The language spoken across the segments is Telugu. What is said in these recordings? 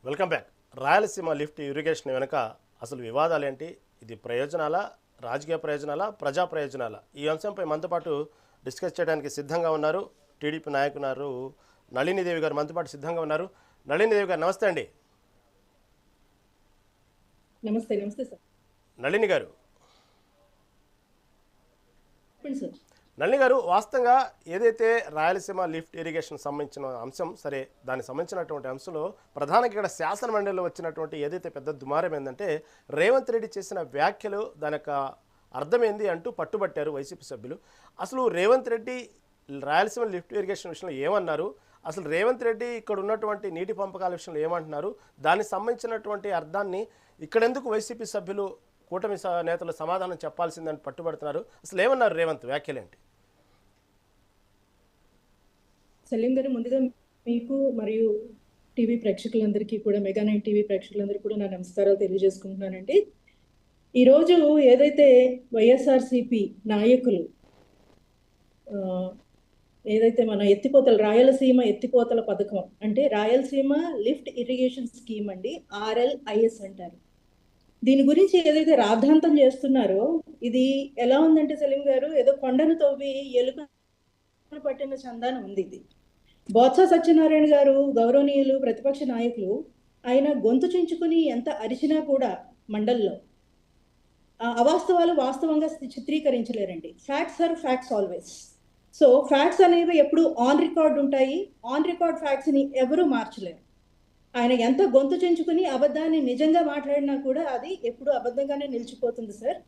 Welcome back. Rayalaseema lift irrigation వెనుక అసలు వివాదాలు ఏంటి? ఇది ప్రయోజనాల, రాజకీయ ప్రయోజనాల, ప్రజా ప్రయోజనాల? ఈ అంశంపై మనతో పాటు డిస్కస్ చేయడానికి సిద్ధంగా ఉన్నారు టీడీపీ నాయకున్నారు నళినీదేవి గారు. మనతో పాటు సిద్ధంగా ఉన్నారు. నళినీదేవి గారు నమస్తే అండి. నమస్తే. నమస్తే సార్. నళిని గారు, చెప్పండి సార్. నళిని గారు, వాస్తవంగా ఏదైతే రాయలసీమ లిఫ్ట్ ఇరిగేషన్ సంబంధించిన అంశం, సరే దానికి సంబంధించినటువంటి అంశంలో ప్రధానంగా ఇక్కడ శాసన మండలిలో వచ్చినటువంటి ఏదైతే పెద్ద దుమారం ఏంటంటే రేవంత్ రెడ్డి చేసిన వ్యాఖ్యలు దాని యొక్క అర్థమైంది అంటూ పట్టుబట్టారు వైసీపీ సభ్యులు. అసలు రేవంత్ రెడ్డి రాయలసీమ లిఫ్ట్ ఇరిగేషన్ విషయంలో ఏమన్నారు? అసలు రేవంత్ రెడ్డి ఇక్కడ ఉన్నటువంటి నీటి పంపకాల విషయంలో ఏమంటున్నారు? దానికి సంబంధించినటువంటి అర్థాన్ని ఇక్కడెందుకు వైసీపీ సభ్యులు కూటమి నేతలు సమాధానం చెప్పాల్సిందని పట్టుబడుతున్నారు? అసలు ఏమన్నారు రేవంత్? వ్యాఖ్యలేంటి? సలీం గారు, ముందుగా మీకు మరియు టీవీ ప్రేక్షకులందరికీ కూడా, మెగా9 టీవీ ప్రేక్షకులందరికీ కూడా నా నమస్కారాలు తెలియజేసుకుంటున్నానండి. ఈరోజు ఏదైతే వైఎస్ఆర్సిపి నాయకులు ఏదైతే మన రాయలసీమ ఎత్తిపోతల పథకం అంటే రాయలసీమ లిఫ్ట్ ఇరిగేషన్ స్కీమ్ అండి, RLIS అంటారు. దీని గురించి ఏదైతే రాద్ధాంతం చేస్తున్నారో ఇది ఎలా ఉందంటే సలీం గారు, ఏదో కొండను తవ్వి ఎలుక పట్టిన చందానం ఉంది ఇది. బొత్స సత్యనారాయణ గారు గౌరవనీయులు ప్రతిపక్ష నాయకులు, ఆయన గొంతు చించుకుని ఎంత అరిచినా కూడా మండల్లో అవాస్తవాలు వాస్తవంగా చిత్రీకరించలేరండి. Facts are facts always. So facts అనేవి ఎప్పుడు ఆన్ రికార్డ్ ఉంటాయి. ఆన్ రికార్డ్ ఫ్యాక్ట్స్ ని ఎవరూ మార్చలేరు. ఆయన ఎంత గొంతు చించుకుని అబద్ధాన్ని నిజంగా మాట్లాడినా కూడా అది ఎప్పుడు అబద్ధంగానే నిలిచిపోతుంది సార్.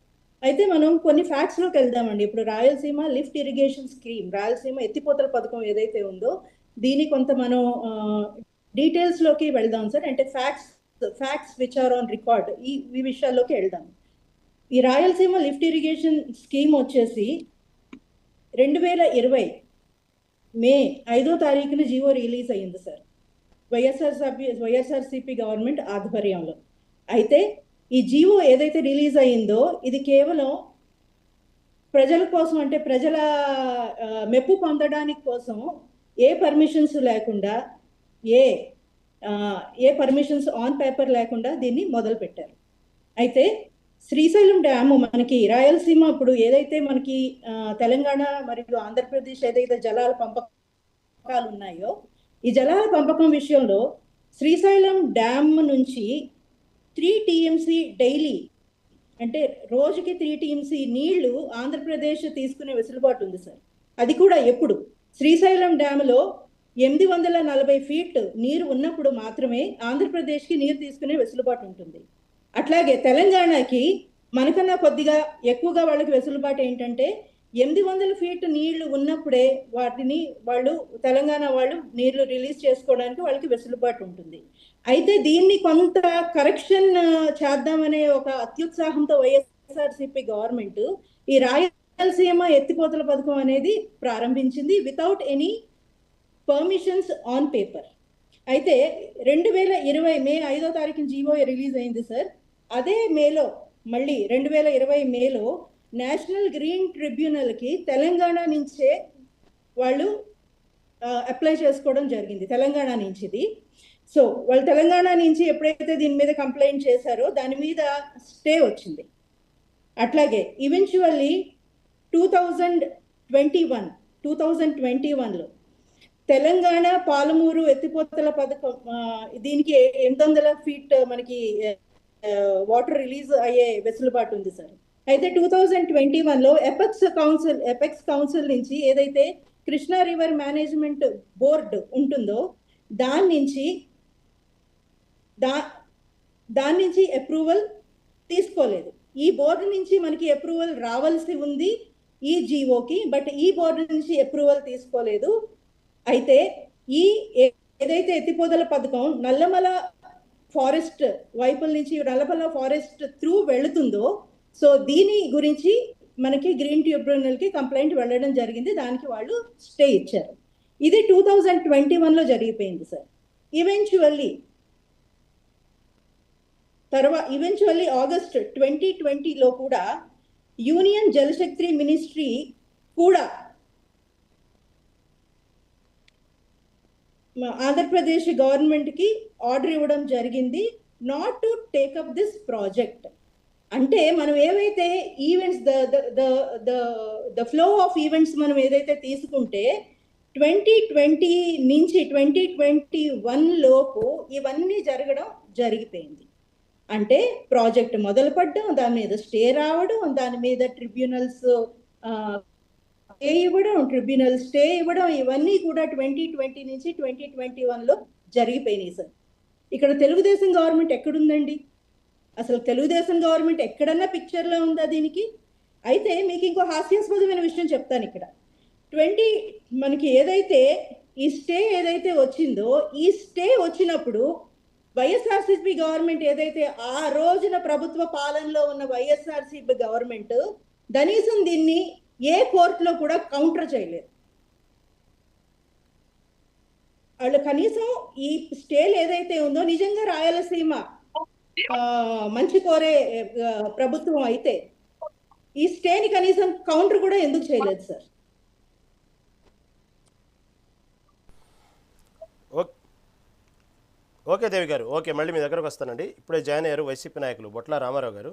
అయితే మనం కొన్ని ఫ్యాక్ట్స్ లోకి వెళ్దామండి. ఇప్పుడు Rayalaseema lift irrigation scheme, Rayalaseema ఎత్తిపోతల పథకం ఏదైతే ఉందో దీని కొంత మనం డీటెయిల్స్ లోకి వెళ్దాం సార్. అంటే facts which are on record, ఈ విషయాల్లోకి వెళ్దాం. ఈ రాయలసీమ లిఫ్ట్ ఇరిగేషన్ స్కీమ్ వచ్చేసి 2020 మే 5వ తారీఖున జీవో రిలీజ్ అయ్యింది సార్, వైఎస్ఆర్సిపి గవర్నమెంట్ ఆధ్వర్యంలో. అయితే ఈ జీవో ఏదైతే రిలీజ్ అయ్యిందో ఇది కేవలం ప్రజల కోసం, అంటే ప్రజల మెప్పు పొందడానికి కోసం ఏ పర్మిషన్స్ లేకుండా, ఏ పర్మిషన్స్ ఆన్ పేపర్ లేకుండా దీన్ని మొదలు పెట్టారు. అయితే శ్రీశైలం డ్యాము మనకి రాయలసీమ ఇప్పుడు ఏదైతే మనకి తెలంగాణ మరియు ఆంధ్రప్రదేశ్ ఏదైతే జలాల పంపకాలు ఉన్నాయో, ఈ జలాల పంపకం విషయంలో శ్రీశైలం డ్యామ్ నుంచి 3 TMC డైలీ, అంటే రోజుకి 3 TMC నీళ్లు ఆంధ్రప్రదేశ్ తీసుకునే వెసులుబాటు ఉంది సార్. అది కూడా ఎప్పుడు శ్రీశైలం డ్యామ్లో 840 ఫీట్ నీరు ఉన్నప్పుడు మాత్రమే ఆంధ్రప్రదేశ్కి నీరు తీసుకునే వెసులుబాటు ఉంటుంది. అట్లాగే తెలంగాణకి మనకన్నా కొద్దిగా ఎక్కువగా వాళ్ళకి వెసులుబాటు ఏంటంటే 800 ఫీట్ నీళ్లు ఉన్నప్పుడే వాటిని తెలంగాణ వాళ్ళు నీళ్లు రిలీజ్ చేసుకోవడానికి వాళ్ళకి వెసులుబాటు ఉంటుంది. అయితే దీన్ని కొంత కరెక్షన్ చేద్దామనే ఒక అత్యుత్సాహంతో వైఎస్ఆర్సిపి గవర్నమెంట్ ఈ రాయలసీమ ఎత్తిపోతల పథకం అనేది ప్రారంభించింది without any permissions on paper. అయితే 2020 మే 5వ తారీఖున జీవో రిలీజ్ అయింది సార్. అదే మేలో మళ్ళీ 2020 మేలో నేషనల్ గ్రీన్ ట్రిబ్యునల్కి తెలంగాణ నుంచే వాళ్ళు అప్లై చేసుకోవడం జరిగింది. తెలంగాణ నుంచి ఇది. సో వాళ్ళు తెలంగాణ నుంచి ఎప్పుడైతే దీని మీద కంప్లైంట్ చేశారో దాని మీద స్టే వచ్చింది. అట్లాగే ఈవెన్చువల్లీ 2021లో తెలంగాణ పాలమూరు ఎత్తిపోతల పథకం, దీనికి 800 ఫీట్ మనకి వాటర్ రిలీజ్ అయ్యే వెసులుబాటు ఉంది సార్. అయితే 2021లో ఎపెక్స్ కౌన్సిల్ నుంచి ఏదైతే కృష్ణా రివర్ మేనేజ్మెంట్ బోర్డ్ ఉంటుందో దాని నుంచి అప్రూవల్ తీసుకోలేదు. ఈ బోర్డు నుంచి మనకి అప్రూవల్ రావాల్సి ఉంది ఈ జీవోకి, బట్ ఈ బోర్డు నుంచి అప్రూవల్ తీసుకోలేదు. అయితే ఏదైతే ఎత్తిపోతల పథకం నల్లమల ఫారెస్ట్ వైపుల నుంచి నల్లమల ఫారెస్ట్ త్రూ వెళుతుందో, సో దీని గురించి మనకి గ్రీన్ ట్రిబ్యునల్కి కంప్లైంట్ వెళ్ళడం జరిగింది. దానికి వాళ్ళు స్టే ఇచ్చారు. ఇది 2021లో జరిగిపోయింది సార్. ఈవెన్చువల్లీ ఆగస్ట్ 2020లో కూడా యూనియన్ జలశక్తి మినిస్ట్రీ కూడా ఆంధ్రప్రదేశ్ గవర్నమెంట్కి ఆర్డర్ ఇవ్వడం జరిగింది not to take up this project. అంటే మనం ఏవైతే events the flow of events మనం ఏదైతే తీసుకుంటే 2020 నుంచి 2021 లోపు ఇవన్నీ జరగడం జరిగిపోయింది. అంటే ప్రాజెక్ట్ మొదలు పడ్డం, దాని మీద స్టే రావడం, దాని మీద ట్రిబ్యునల్స్ ట్రిబ్యునల్ స్టే ఇవ్వడం, ఇవన్నీ కూడా 2020 నుంచి 2021లో జరిగిపోయినాయి సార్. ఇక్కడ తెలుగుదేశం గవర్నమెంట్ ఎక్కడుందండి? అసలు తెలుగుదేశం గవర్నమెంట్ ఎక్కడన్నా పిక్చర్లో ఉందా దీనికి? అయితే మీకు ఇంకో హాస్యాస్పదమైన విషయం చెప్తాను ఇక్కడ. మనకి ఏదైతే ఈ స్టే ఏదైతే వచ్చిందో, ఈ స్టే వచ్చినప్పుడు వైఎస్ఆర్సీపీ గవర్నమెంట్ ఏదైతే ఆ రోజున ప్రభుత్వ పాలనలో ఉన్న వైఎస్ఆర్సీపీ గవర్నమెంట్ కనీసం దీన్ని ఏ కోర్టులో కూడా కౌంటర్ చేయలేదు. వాళ్ళు కనీసం ఈ స్టేలు ఏదైతే ఉందో నిజంగా రాయలసీమ మంచి కోరే ప్రభుత్వం అయితే ఈ స్టేని కనీసం కౌంటర్ కూడా ఎందుకు చేయలేదు సార్? ఓకే దేవి గారు, ఓకే, మళ్ళీ మీ దగ్గరకు వస్తానండి. ఇప్పుడే జాయిన్ అయ్యారు వైసీపీ నాయకులు బొట్ల రామారావు గారు.